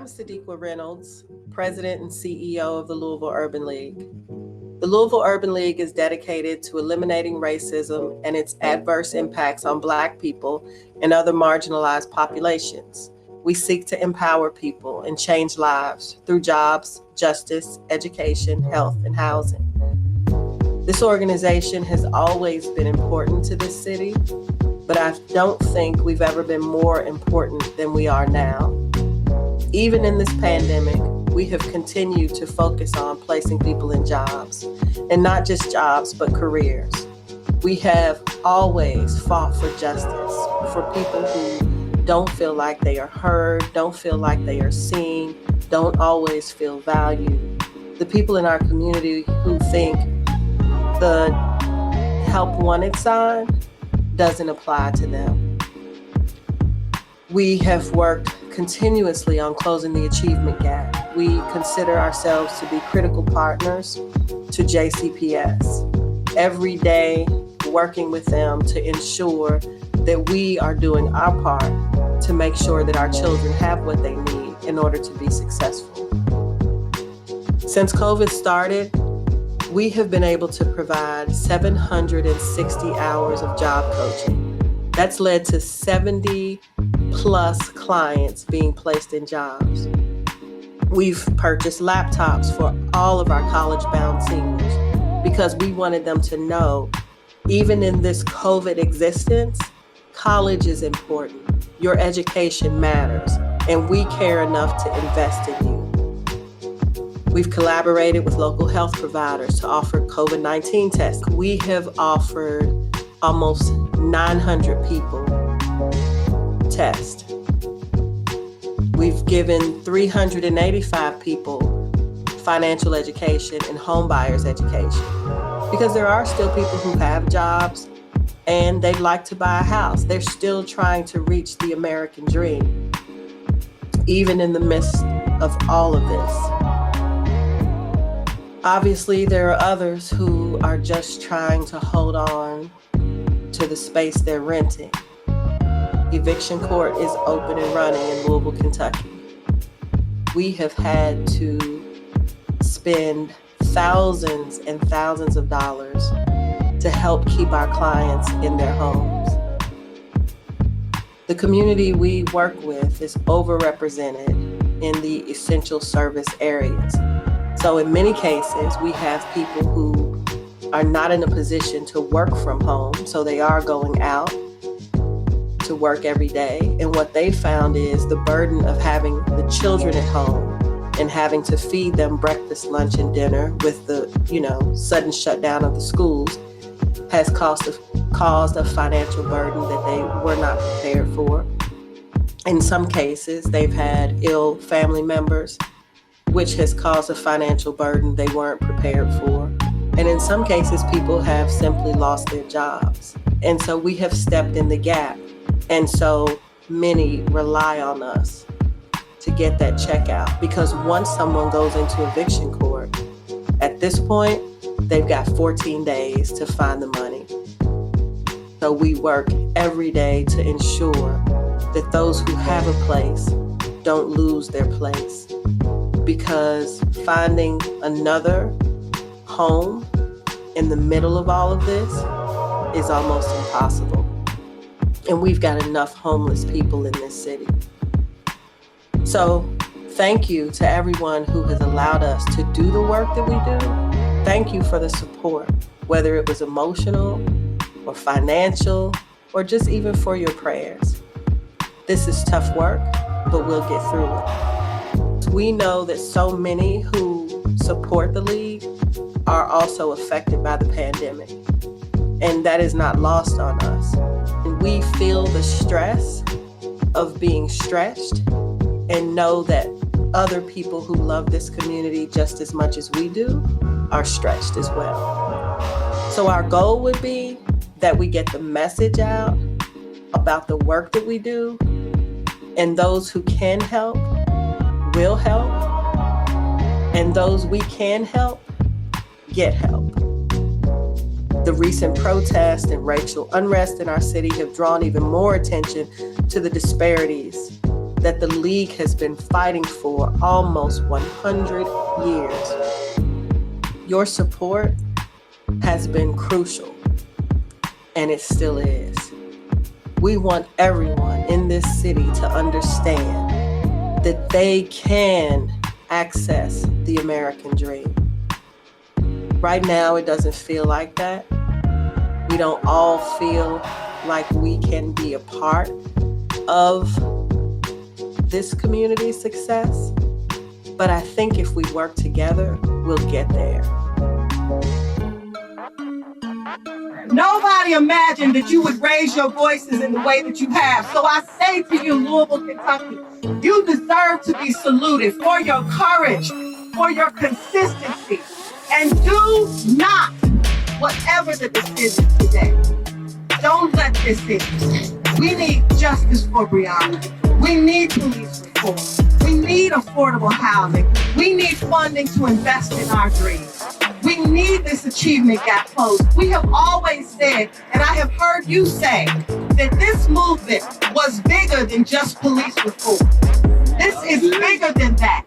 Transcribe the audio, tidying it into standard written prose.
I'm Sadiqa Reynolds, President and CEO of the Louisville Urban League. The Louisville Urban League is dedicated to eliminating racism and its adverse impacts on Black people and other marginalized populations. We seek to empower people and change lives through jobs, justice, education, health, and housing. This organization has always been important to this city, but I don't think we've ever been more important than we are now. Even in this pandemic, we have continued to focus on placing people in jobs, and not just jobs, but careers. We have always fought for justice, for people who don't feel like they are heard, don't feel like they are seen, don't always feel valued. The people in our community who think the help wanted sign doesn't apply to them. We have worked continuously on closing the achievement gap. We consider ourselves to be critical partners to JCPS. Every day, working with them to ensure that we are doing our part to make sure that our children have what they need in order to be successful. Since COVID started, we have been able to provide 760 hours of job coaching. That's led to 70 plus clients being placed in jobs. We've purchased laptops for all of our college-bound seniors because we wanted them to know, even in this COVID existence, college is important. Your education matters, and we care enough to invest in you. We've collaborated with local health providers to offer COVID-19 tests. We have offered almost 900 people tests. We've given 385 people financial education and home buyers education, because there are still people who have jobs and they'd like to buy a house. They're still trying to reach the American dream, even in the midst of all of this. Obviously, there are others who are just trying to hold on to the space they're renting. Eviction court is open and running in Louisville, Kentucky. We have had to spend thousands and thousands of dollars to help keep our clients in their homes. The community we work with is overrepresented in the essential service areas. So in many cases, we have people who are not in a position to work from home, so they are going out to work every day. And what they found is the burden of having the children at home and having to feed them breakfast, lunch, and dinner with the, sudden shutdown of the schools has caused a financial burden that they were not prepared for. In some cases, they've had ill family members, which has caused a financial burden they weren't prepared for. And in some cases, people have simply lost their jobs. And so we have stepped in the gap. And so many rely on us to get that check out, because once someone goes into eviction court, at this point, they've got 14 days to find the money. So we work every day to ensure that those who have a place don't lose their place, because finding another home in the middle of all of this is almost impossible. And we've got enough homeless people in this city. So thank you to everyone who has allowed us to do the work that we do. Thank you for the support, whether it was emotional or financial, or just even for your prayers. This is tough work, but we'll get through it. We know that so many who support the league are also affected by the pandemic, and that is not lost on us. And we feel the stress of being stretched and know that other people who love this community just as much as we do are stretched as well. So our goal would be that we get the message out about the work that we do, and those who can help will help, and those we can help get help. The recent protests and racial unrest in our city have drawn even more attention to the disparities that the League has been fighting for almost 100 years. Your support has been crucial, and it still is. We want everyone in this city to understand that they can access the American dream. Right now, it doesn't feel like that. We don't all feel like we can be a part of this community's success, but I think if we work together, we'll get there. Nobody imagined that you would raise your voices in the way that you have. So I say to you, Louisville, Kentucky, you deserve to be saluted for your courage, for your consistency, and do not, whatever the decision today, don't let this in. We need justice for Breonna. We need police reform. We need affordable housing. We need funding to invest in our dreams. We need this achievement gap closed. We have always said, and I have heard you say, that this movement was bigger than just police reform. This is bigger than that.